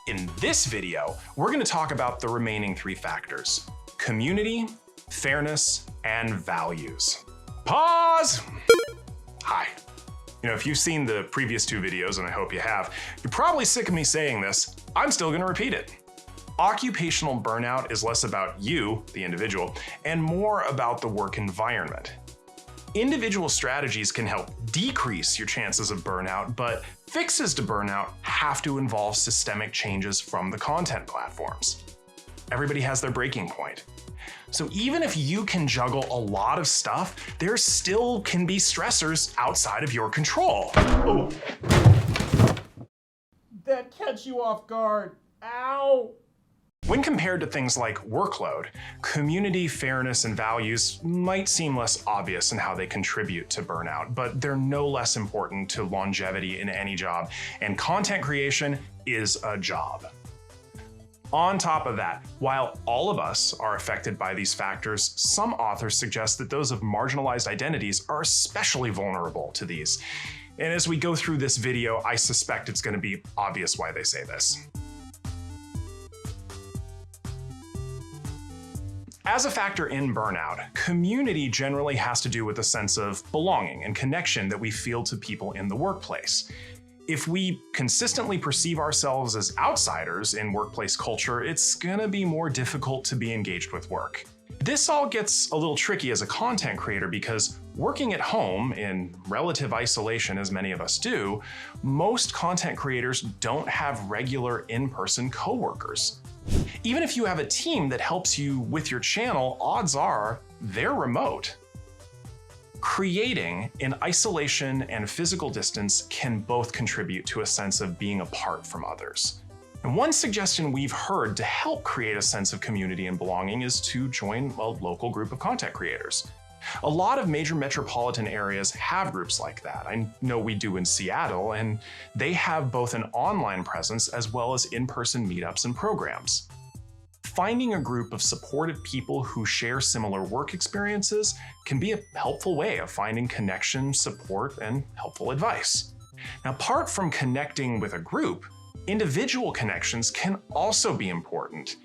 In this video, we're going to talk about the remaining three factors: community, fairness, and values. Pause! Hi. If you've seen the previous two videos, and I hope you have, you're probably sick of me saying this. I'm still going to repeat it. Occupational burnout is less about you, the individual, and more about the work environment. Individual strategies can help decrease your chances of burnout, but fixes to burnout have to involve systemic changes from the content platforms. Everybody has their breaking point. So even if you can juggle a lot of stuff, there still can be stressors outside of your control. Oh. That catch you off guard. Ow! When compared to things like workload, community, fairness, and values might seem less obvious in how they contribute to burnout, but they're no less important to longevity in any job, and content creation is a job. On top of that, while all of us are affected by these factors, some authors suggest that those of marginalized identities are especially vulnerable to these. And as we go through this video, I suspect it's going to be obvious why they say this. As a factor in burnout, community generally has to do with a sense of belonging and connection that we feel to people in the workplace. If we consistently perceive ourselves as outsiders in workplace culture, it's gonna be more difficult to be engaged with work. This all gets a little tricky as a content creator because working at home in relative isolation, as many of us do, most content creators don't have regular in-person coworkers. Even if you have a team that helps you with your channel, odds are they're remote. Creating in isolation and physical distance can both contribute to a sense of being apart from others. And one suggestion we've heard to help create a sense of community and belonging is to join a local group of content creators. A lot of major metropolitan areas have groups like that. I know we do in Seattle, and they have both an online presence as well as in-person meetups and programs. Finding a group of supportive people who share similar work experiences can be a helpful way of finding connection, support, and helpful advice. Now, apart from connecting with a group, individual connections can also be important.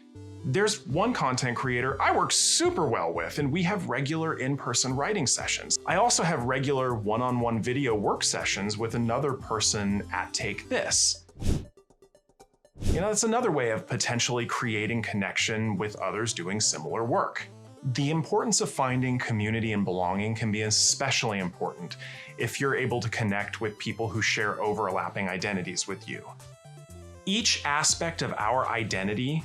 There's one content creator I work super well with, and we have regular in-person writing sessions. I also have regular one-on-one video work sessions with another person at TakeThis. That's another way of potentially creating connection with others doing similar work. The importance of finding community and belonging can be especially important if you're able to connect with people who share overlapping identities with you. Each aspect of our identity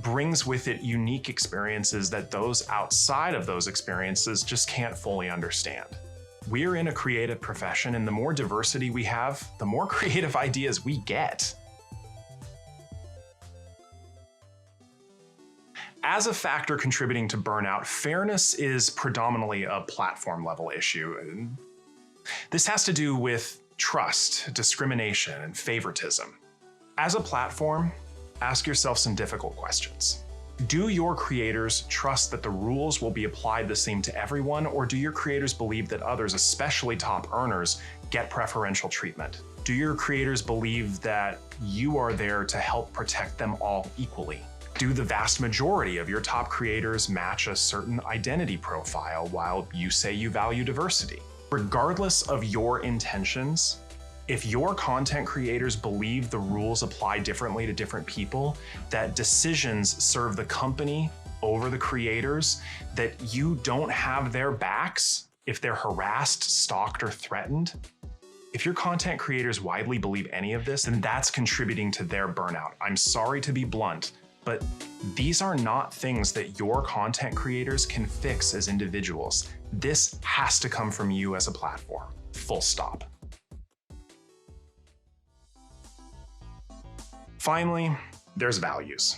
brings with it unique experiences that those outside of those experiences just can't fully understand. We're in a creative profession, and the more diversity we have, the more creative ideas we get. As a factor contributing to burnout, fairness is predominantly a platform-level issue. This has to do with trust, discrimination, and favoritism. As a platform, ask yourself some difficult questions. Do your creators trust that the rules will be applied the same to everyone, or do your creators believe that others, especially top earners, get preferential treatment? Do your creators believe that you are there to help protect them all equally? Do the vast majority of your top creators match a certain identity profile while you say you value diversity? Regardless of your intentions, if your content creators believe the rules apply differently to different people, that decisions serve the company over the creators, that you don't have their backs if they're harassed, stalked, or threatened, if your content creators widely believe any of this, then that's contributing to their burnout. I'm sorry to be blunt, but these are not things that your content creators can fix as individuals. This has to come from you as a platform. Full stop. Finally, there's values.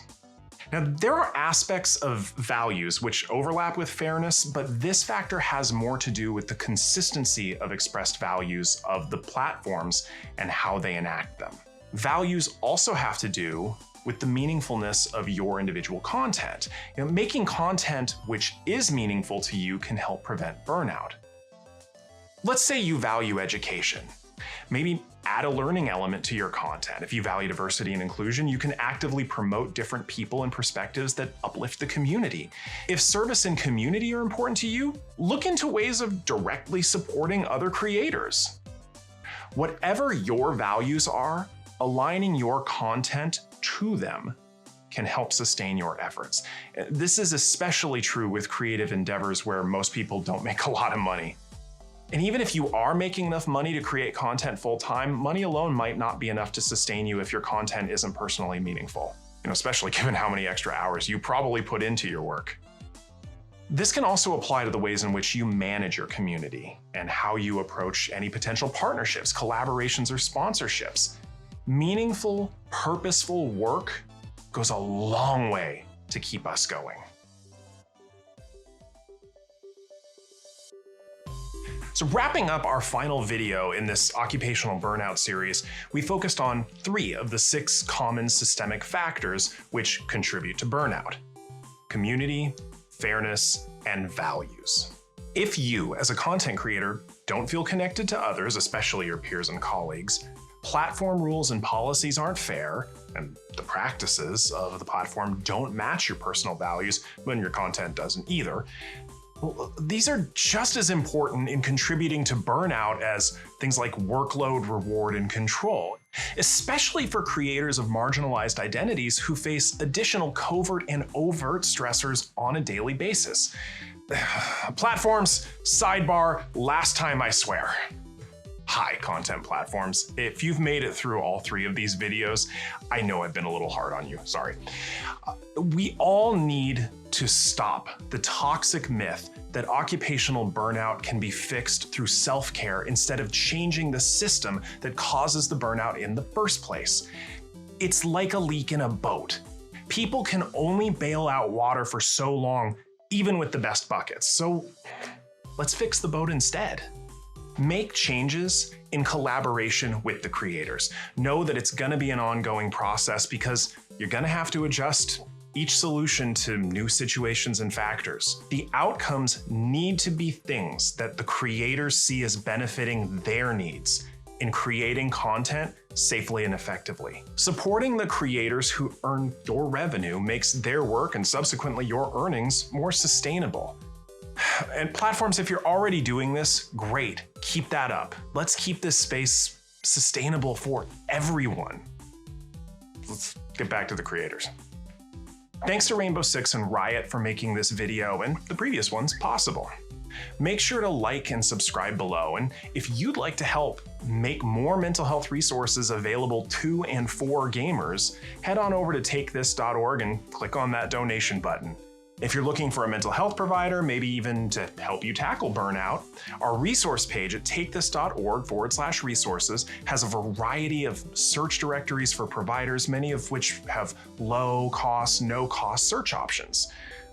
Now, there are aspects of values which overlap with fairness, but this factor has more to do with the consistency of expressed values of the platforms and how they enact them. Values also have to do with the meaningfulness of your individual content. Making content which is meaningful to you can help prevent burnout. Let's say you value education. Maybe add a learning element to your content. If you value diversity and inclusion, you can actively promote different people and perspectives that uplift the community. If service and community are important to you, look into ways of directly supporting other creators. Whatever your values are, aligning your content to them can help sustain your efforts. This is especially true with creative endeavors where most people don't make a lot of money. And even if you are making enough money to create content full-time, money alone might not be enough to sustain you if your content isn't personally meaningful, especially given how many extra hours you probably put into your work. This can also apply to the ways in which you manage your community and how you approach any potential partnerships, collaborations, or sponsorships. Meaningful, purposeful work goes a long way to keep us going. So wrapping up our final video in this occupational burnout series, we focused on 3 of the 6 common systemic factors which contribute to burnout: community, fairness, and values. If you, as a content creator, don't feel connected to others, especially your peers and colleagues, platform rules and policies aren't fair, and the practices of the platform don't match your personal values, when your content doesn't either, well, these are just as important in contributing to burnout as things like workload, reward, and control, especially for creators of marginalized identities who face additional covert and overt stressors on a daily basis. Platforms, sidebar, last time I swear. Hi, content platforms. If you've made it through all 3 of these videos, I know I've been a little hard on you, sorry. We all need to stop the toxic myth that occupational burnout can be fixed through self-care instead of changing the system that causes the burnout in the first place. It's like a leak in a boat. People can only bail out water for so long, even with the best buckets. So let's fix the boat instead. Make changes in collaboration with the creators. Know that it's gonna be an ongoing process because you're gonna have to adjust each solution to new situations and factors. The outcomes need to be things that the creators see as benefiting their needs in creating content safely and effectively. Supporting the creators who earn your revenue makes their work and subsequently your earnings more sustainable. And platforms, if you're already doing this, great, keep that up. Let's keep this space sustainable for everyone. Let's get back to the creators. Thanks to Rainbow Six and Riot for making this video and the previous ones possible. Make sure to like and subscribe below, and if you'd like to help make more mental health resources available to and for gamers, head on over to TakeThisOrg and click on that donation button. If you're looking for a mental health provider, maybe even to help you tackle burnout, our resource page at TakeThis.org/resources has a variety of search directories for providers, many of which have low cost, no cost search options.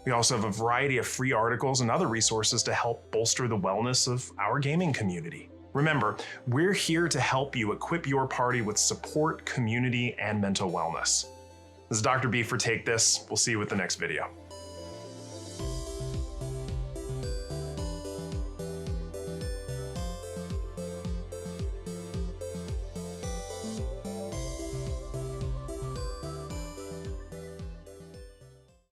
We also have a variety of free articles and other resources to help bolster the wellness of our gaming community. Remember, we're here to help you equip your party with support, community, and mental wellness. This is Dr. B for Take This. We'll see you with the next video.